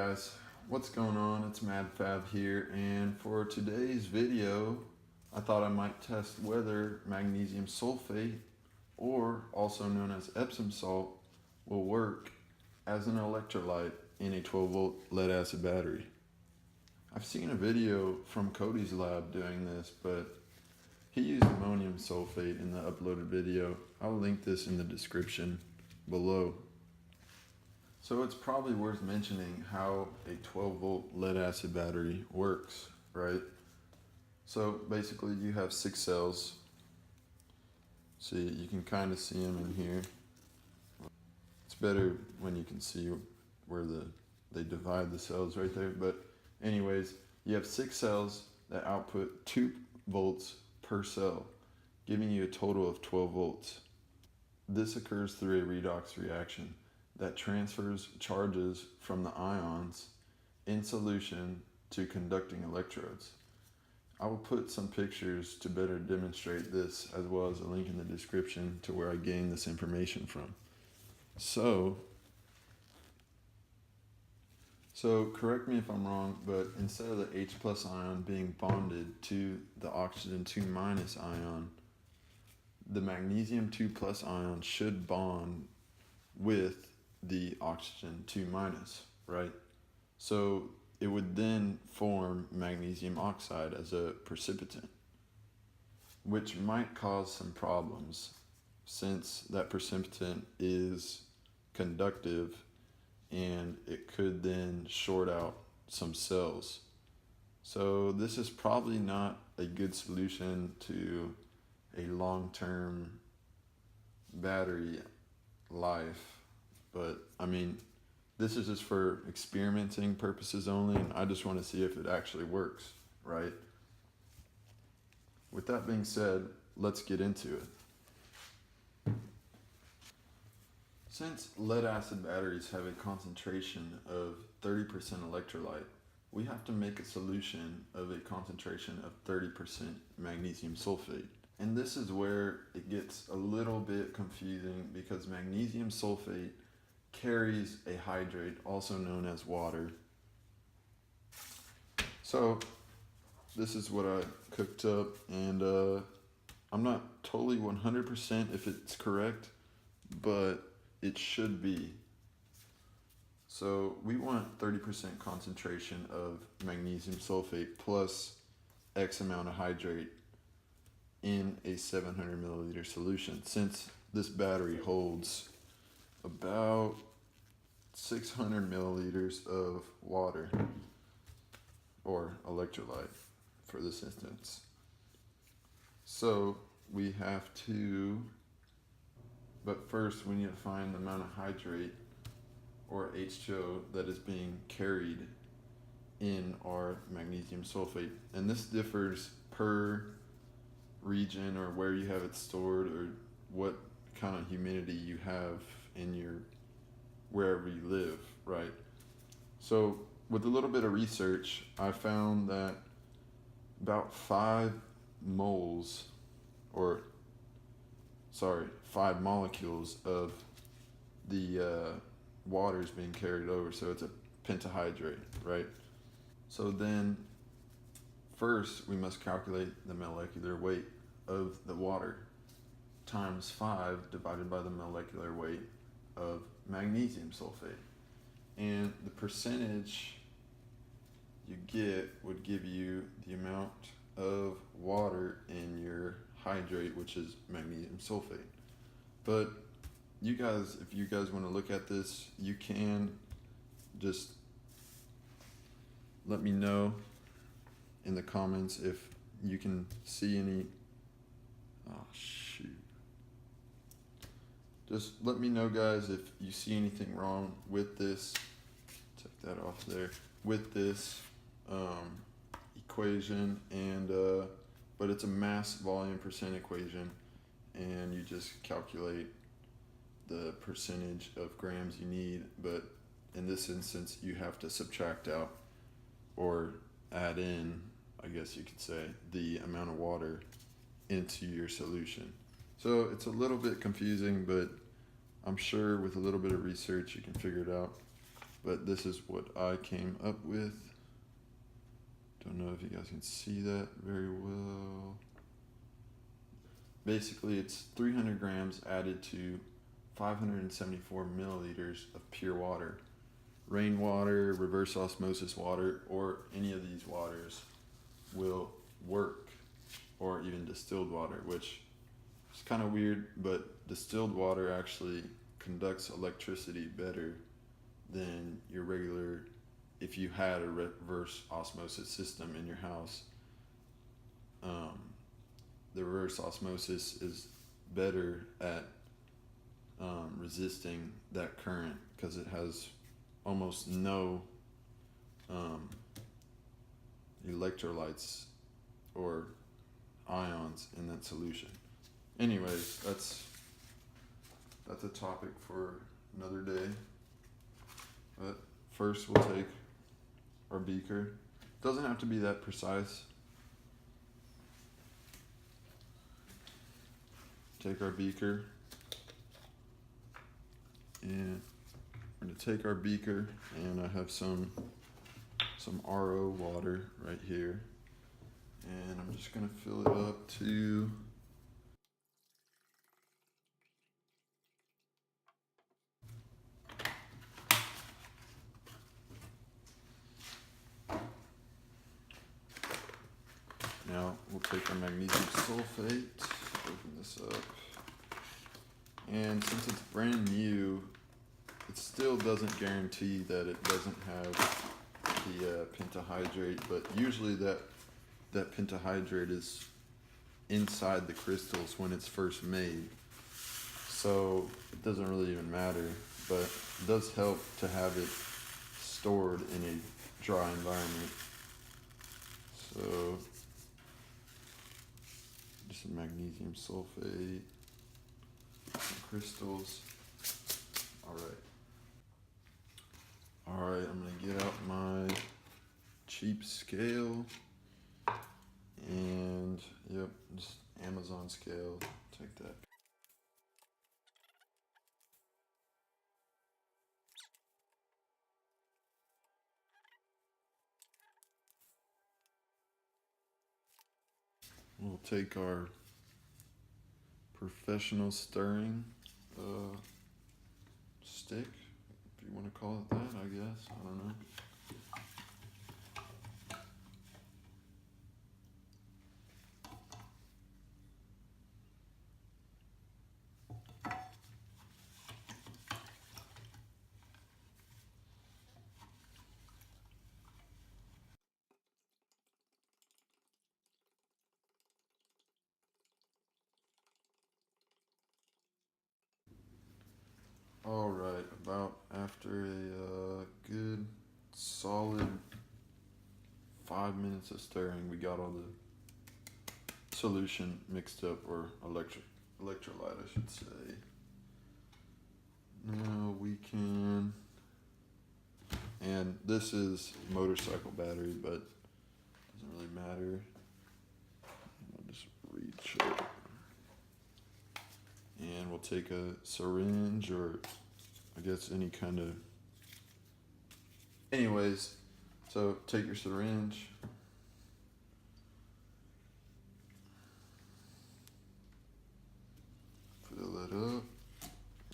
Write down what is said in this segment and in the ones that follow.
guys, what's going on? It's MadFab here, and for today's video I thought I might test whether magnesium sulfate, or also known as Epsom salt, will work as an electrolyte in a 12-volt lead acid battery. I've seen a video from Cody's lab doing this, but he used ammonium sulfate in the uploaded video. I'll link this in the description below. So it's probably worth mentioning how a 12-volt lead acid battery works, right? So basically you have 6 cells. See, you can kind of see them in here. It's better when you can see where they divide the cells right there. But anyways, you have 6 cells that output 2 volts per cell, giving you a total of 12 volts. This occurs through a redox reaction that transfers charges from the ions in solution to conducting electrodes. I will put some pictures to better demonstrate this, as well as a link in the description to where I gained this information from. So correct me if I'm wrong, but instead of the H+ ion being bonded to the oxygen 2- ion, the magnesium 2+ ion should bond with the oxygen 2-, right? So it would then form magnesium oxide as a precipitant, which might cause some problems since that precipitant is conductive and it could then short out some cells. So this is probably not a good solution to a long-term battery life. But I mean, this is just for experimenting purposes only, and I just want to see if it actually works, right? With that being said, let's get into it. Since lead acid batteries have a concentration of 30% electrolyte, we have to make a solution of a concentration of 30% magnesium sulfate. And this is where it gets a little bit confusing, because magnesium sulfate carries a hydrate, also known as water. So this is what I cooked up, and I'm not totally 100% if it's correct, but it should be. So we want 30% concentration of magnesium sulfate plus X amount of hydrate in a 700 milliliter solution, since this battery holds about 600 milliliters of water, or electrolyte for this instance. So we have to, but first we need to find the amount of hydrate, or H2O, that is being carried in our magnesium sulfate. And this differs per region, or where you have it stored, or what kind of humidity you have in your wherever you live, right? So with a little bit of research, I found that about 5 molecules of the water is being carried over, so it's a pentahydrate, right? So then first we must calculate the molecular weight of the water times 5 divided by the molecular weight of magnesium sulfate. And the percentage you get would give you the amount of water in your hydrate, which is magnesium sulfate. But you guys, if you guys want to look at this, you can just let me know in the comments if you can see any. Oh shoot. Just let me know, guys, if you see anything wrong with this. Take that off there. With this equation, and but it's a mass volume percent equation, and you just calculate the percentage of grams you need. But in this instance, you have to subtract out, or add in, I guess you could say, the amount of water into your solution. So it's a little bit confusing, but I'm sure with a little bit of research you can figure it out. but this is what I came up with. Don't know if you guys can see that very well. Basically, it's 300 grams added to 574 milliliters of pure water. Rainwater, reverse osmosis water, or any of these waters will work, or even distilled water, which is kind of weird, but distilled water actually conducts electricity better than your regular, if you had a reverse osmosis system in your house. The reverse osmosis is better at resisting that current because it has almost no electrolytes or ions in that solution. Anyways, that's a topic for another day. But first we'll take our beaker. Doesn't have to be that precise. Take our beaker, and we're going to take our beaker, and I have some RO water right here, and I'm just going to fill it up to now we'll take our magnesium sulfate, open this up, and since it's brand new, it still doesn't guarantee that it doesn't have the pentahydrate, but usually that pentahydrate is inside the crystals when it's first made, so it doesn't really even matter, but it does help to have it stored in a dry environment. So just some magnesium sulfate, some crystals. Alright, I'm gonna get out my cheap scale, and yep, just Amazon scale, take that. We'll take our professional stirring stick, if you want to call it that, I guess. I don't know. Alright, about after a good solid 5 minutes of stirring, we got all the solution mixed up, or electrolyte I should say. Now we can, and this is motorcycle battery, but doesn't really matter. I'll just reach it. And we'll take a syringe, or I guess any kind of, anyways, so take your syringe, fill it up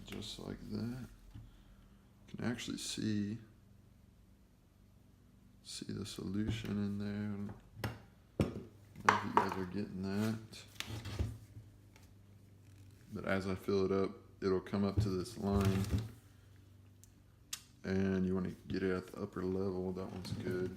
just like that. You can actually see the solution in there. I don't know if you guys are getting that. But as I fill it up, it'll come up to this line, and you want to get it at the upper level. That one's good.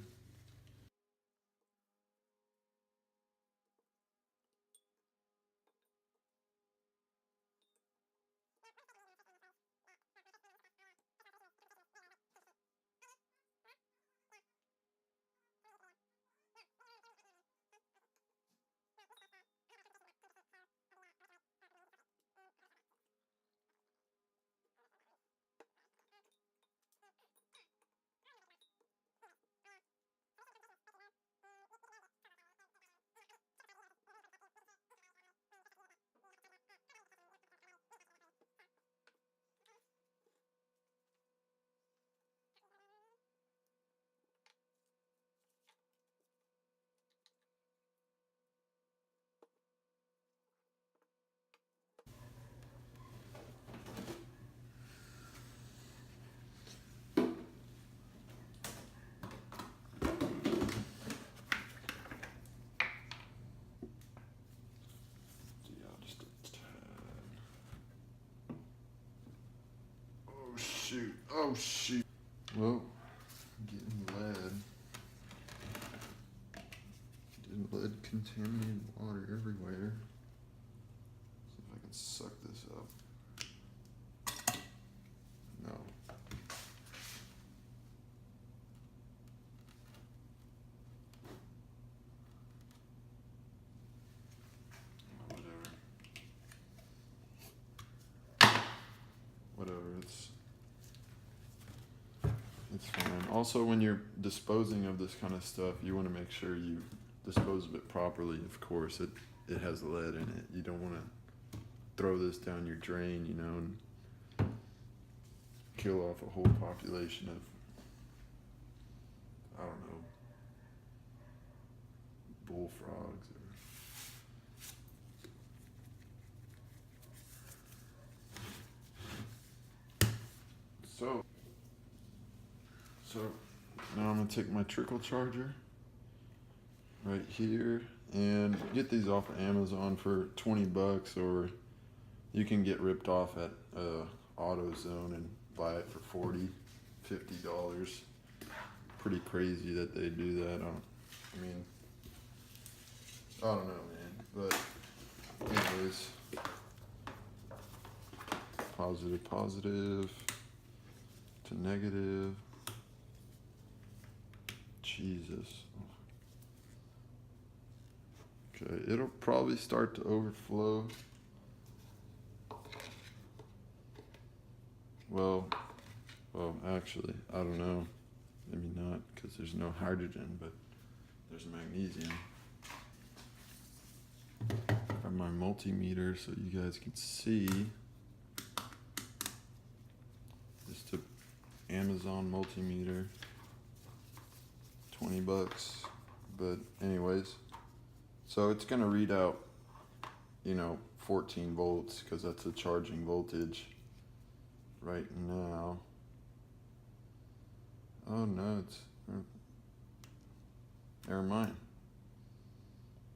shoot. Oh shoot. Well, getting lead. Getting lead contaminated water everywhere. See if I can suck this up. No. Whatever, it's fine. Also, when you're disposing of this kind of stuff, you want to make sure you dispose of it properly. Of course, it has lead in it. You don't want to throw this down your drain, you know, and kill off a whole population of, I don't know, bullfrogs or so now I'm gonna take my trickle charger right here, and get these off of Amazon for 20 bucks, or you can get ripped off at AutoZone and buy it for $40, $50. Pretty crazy that they do that. I don't know, man. But anyways, positive to negative. Jesus. Okay, it'll probably start to overflow. Well, actually, I don't know. Maybe not, because there's no hydrogen, but there's magnesium. Got my multimeter so you guys can see. Just a Amazon multimeter. 20 bucks. But anyways, so it's gonna read out, 14 volts, because that's the charging voltage right now. Oh no, never mind.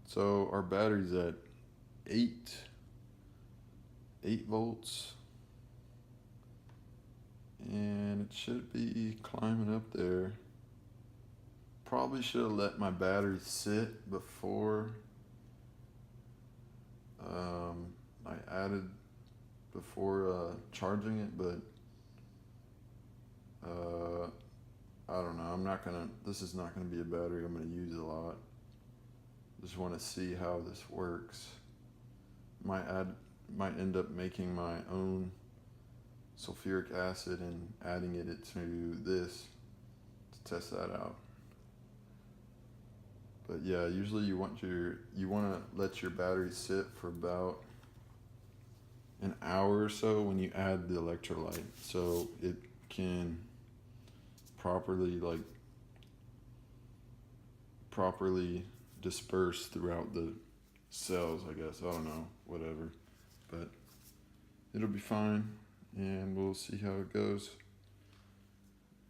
So our battery's at 8 volts, and it should be climbing up there. Probably should have let my battery sit before charging it, but I don't know. This is not gonna be a battery I'm gonna use a lot. Just want to see how this works. Might end up making my own sulfuric acid and adding it to this to test that out. But yeah, usually you want to let your battery sit for about an hour or so when you add the electrolyte, so it can properly disperse throughout the cells, I guess. I don't know, whatever. But it'll be fine, and we'll see how it goes.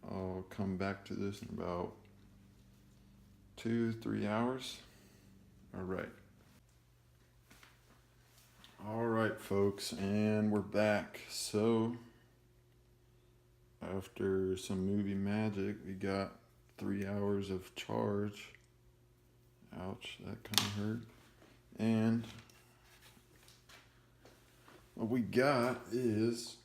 I'll come back to this in about 2-3 hours. All right, folks, and we're back. So after some movie magic, we got 3 hours of charge. Ouch, that kind of hurt. And what we got is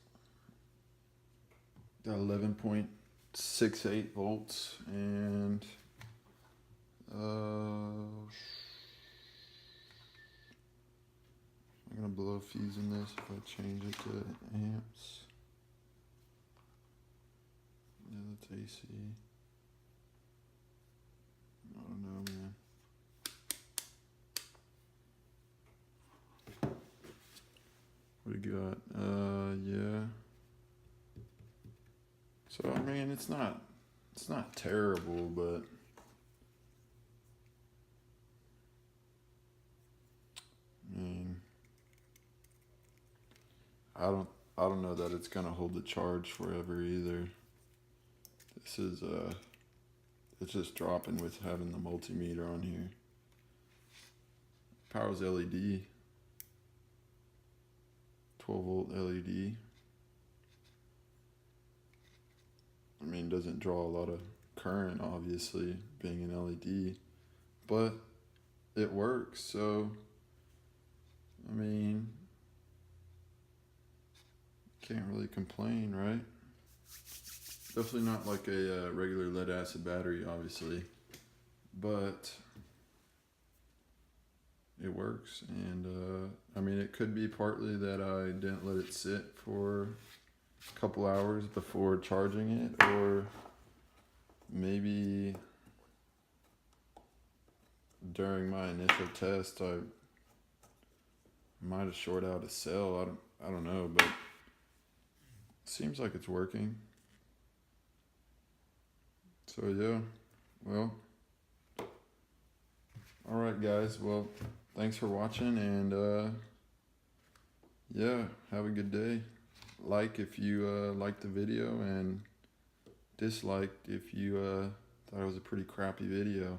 11.68 volts, and I'm gonna blow a fuse in this if I change it to amps. Yeah, that's AC. I don't know, man. What do you got? Yeah. So I mean, it's not terrible, but I mean, I don't know that it's gonna hold the charge forever either. This is it's just dropping with having the multimeter on here. Powers LED. 12 volt LED. mean, doesn't draw a lot of current, obviously, being an LED, but it works. So, I mean, can't really complain, right? Definitely not like a regular lead acid battery, obviously, but it works. And I mean, it could be partly that I didn't let it sit for a couple hours before charging it, or maybe during my initial test I might have short out a cell. I don't know, but it seems like it's working. So yeah, well, all right, guys. Well, thanks for watching, and yeah, have a good day. Like if you liked the video, and disliked if you thought it was a pretty crappy video.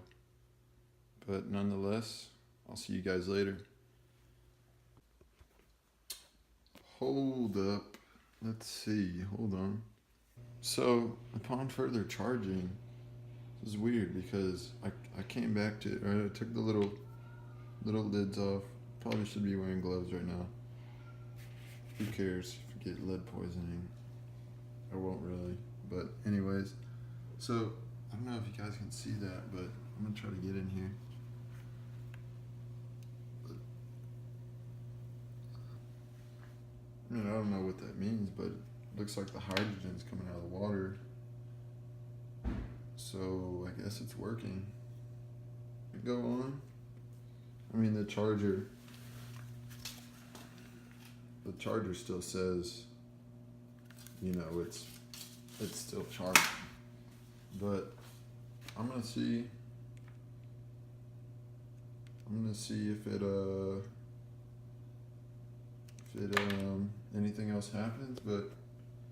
But nonetheless, I'll see you guys later. Hold up. Let's see. Hold on. So, upon further charging, this is weird because I came back to it, right? I took the little lids off. Probably should be wearing gloves right now. Who cares if you get lead poisoning? I won't really. But anyways, so I don't know if you guys can see that, but I'm gonna try to get in here. I mean, I don't know what that means, but it looks like the hydrogen's coming out of the water. So I guess it's working. Go on. I mean, the charger still says, you know, it's still charging. But I'm gonna see if it anything else happens, but